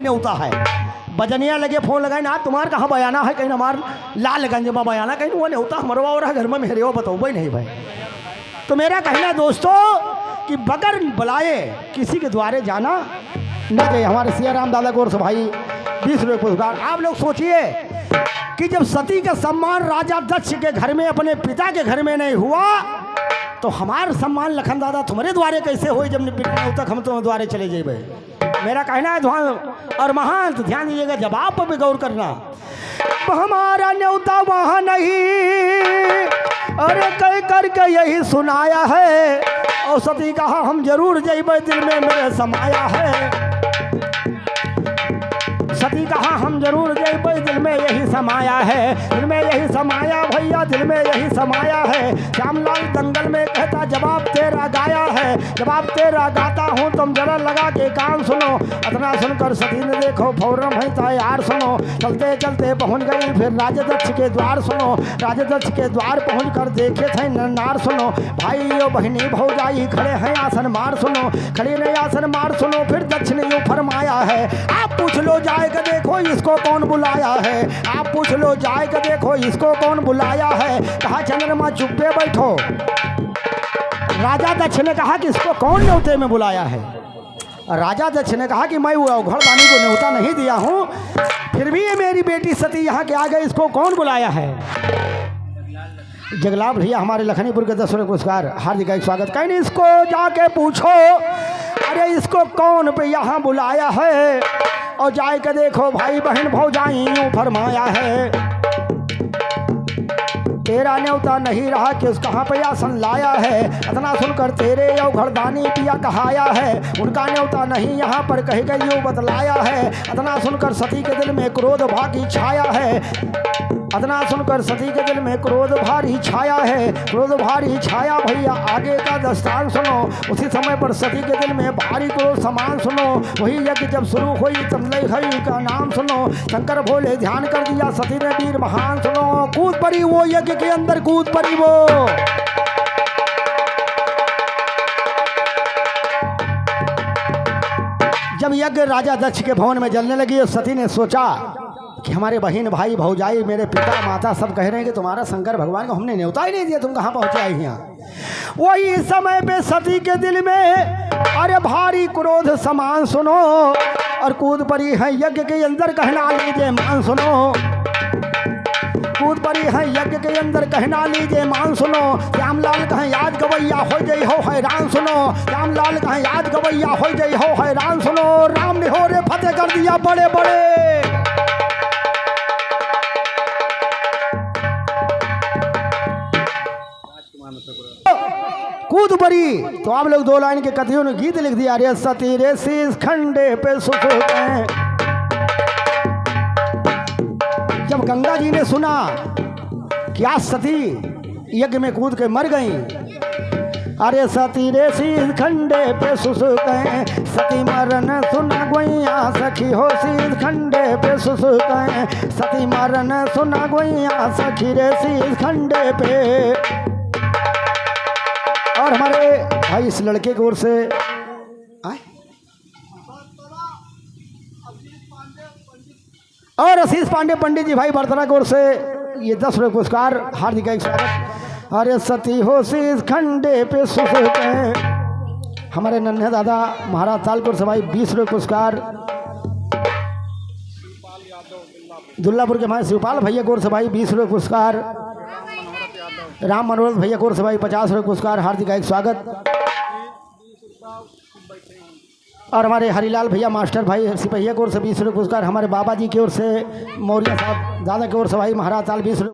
होता है बजनिया लगे फोन लगाए ना तुम्हार कहाँ बयाना है कहीं हमार लालगंज में बयाना कहीं वो नहीं होता मरवा और घर में मेरे वो बताओ भाई नहीं भाई। तो मेरा कहना दोस्तों कि बगैर बुलाए किसी के द्वारे जाना न चाहिए। हमारे सियाराम दादा गोरस भाई 20 रुपये पुरस्कार। आप लोग सोचिए कि जब सती का सम्मान राजा दक्ष के घर में अपने पिता के घर में नहीं हुआ तो हमारा सम्मान लखन दादा तुम्हारे द्वारे कैसे हो जब तक हम तुम्हारे द्वारे चले जाए। मेरा कहना है ध्यान और महान तो ध्यान दीजिएगा, जवाब पर भी गौर करना। हमारा न्योता वहाँ नहीं अरे कह करके यही सुनाया है और सती कहा हम जरूर जइबे दिल में मेरे समाया है। सती कहा हम जरूर जइबे दिल में यही समाया है, दिल में यही समाया भैया दिल में यही समाया है। श्यामलाल दंगल में कहता जवाब तेरा गाया है, जवाब तेरा गाता हूँ तुम जरा लगा के कान सुनो। अतना सुनकर सती ने देखो फौरन है तैयार सुनो। चलते चलते पहुँच गई फिर राजा दक्ष के द्वार सुनो। राजा दक्ष के द्वार पहुँच कर देखे थे नन्नार सुनो। भाइयों बहनी भौजाई खड़े हैं आसन मार सुनो, खड़े ने आसन मार सुनो। फिर दक्ष ने यूँ फरमाया है आप पूछ लो जाए के देखो इसको कौन बुलाया है, आप पूछ लो जाए के देखो इसको कौन बुलाया है। कहा चंद्रमा चुप्पे बैठो। राजा दक्ष ने कहा कि इसको कौन न्योते में बुलाया है। राजा दक्ष ने कहा कि मैं वो अवघड़दानी को न्योता नहीं दिया हूँ, फिर भी ये मेरी बेटी सती यहाँ के आ गई, इसको कौन बुलाया है। जगलाभ भैया हमारे लखनीपुर के 10 रुपये पुरस्कार हार्दिक स्वागत। कहीं नहीं इसको जाके पूछो अरे इसको कौन पे यहाँ बुलाया है और जाए के देखो भाई बहन भौजाई यूँ फरमाया है। तेरा न्योता नहीं रहा कि उस कहाँ पे आसन लाया है। अतना सुनकर तेरे अवघड़दानी पिया कहाया है, उनका न्योता नहीं यहाँ पर कह के यूँ बतलाया है। अतना सुनकर सती के दिल में क्रोध भागी छाया है, अतना सुनकर सती के दिल में क्रोध भारी छाया है, क्रोध भारी छाया। भैया आगे का दस्तान सुनो। उसी समय पर सती के दिल में भारी क्रोध समान सुनो। वही यज्ञ जब शुरू हुई तब हरि का नाम सुनो। शंकर भोले ध्यान कर दिया सती ने वीर महान सुनो। कूद पड़ी वो यज्ञ के अंदर कूद पड़ी वो। जब यज्ञ राजा दक्ष के भवन में जलने लगी और सती ने सोचा कि हमारे बहन भाई भौजाई मेरे पिता माता सब कह रहे हैं कि तुम्हारा शंकर भगवान को हमने न्योता ही नहीं दिया, तुम कहाँ पहुँचे आई यहाँ। वही समय पे सती के दिल में अरे भारी क्रोध समान सुनो और कूद पड़ी है यज्ञ के अंदर कहना लीजिए मान सुनो। कूद पड़ी है यज्ञ के अंदर कहना लीजिए मान सुनो। श्यामलाल कहें याद गवैया हो जई हो हैरान सुनो। श्यामलाल कहें याद गवैया हो जई हो हैरान सुनो। राम ने हो रे फतेह कर दिया बड़े बड़े। कूद पड़ी तो आप लोग 2 लाइन के कथियों ने गीत लिख दिया। रे सती रे शीश खंडे पे सुख हैं। जब गंगा जी ने सुना कि आज सती यज्ञ में कूद के मर गई, अरे सती रे शीश खंडे पे सुसुक हैं। सती मरन सुना गोइया सखी हो शीश खंडे पे सुसुक हैं। सती मरन सुना गोइया सखी रे शीश खंडे पे। और हमारे भाई इस लड़के की ओर से और आशीष पांडे पंडित जी भाई बर्तरा की ओर से ये 10 रुपये पुरस्कार हार्दिक स्वागत। अरे सती हो शीश खंडे पे सुसुक हैं। हमारे नन्हे दादा महाराज ताल की ओर से भाई 20 रुपये पुरस्कार। दुल्लापुर के हमारे शिवपाल भैया की ओर से भाई 20 रुपये पुरस्कार। राम मनोहर भैया की ओर से भाई 50 रुपये पुरस्कार हार्दिक स्वागत। और हमारे हरिलाल भैया मास्टर भाई सिपहिया की ओर से 20 रुपये पुरस्कार। हमारे बाबा जी की ओर से मौर्य साहब दादा की ओर से भाई महाराज ताल 20 रुपये।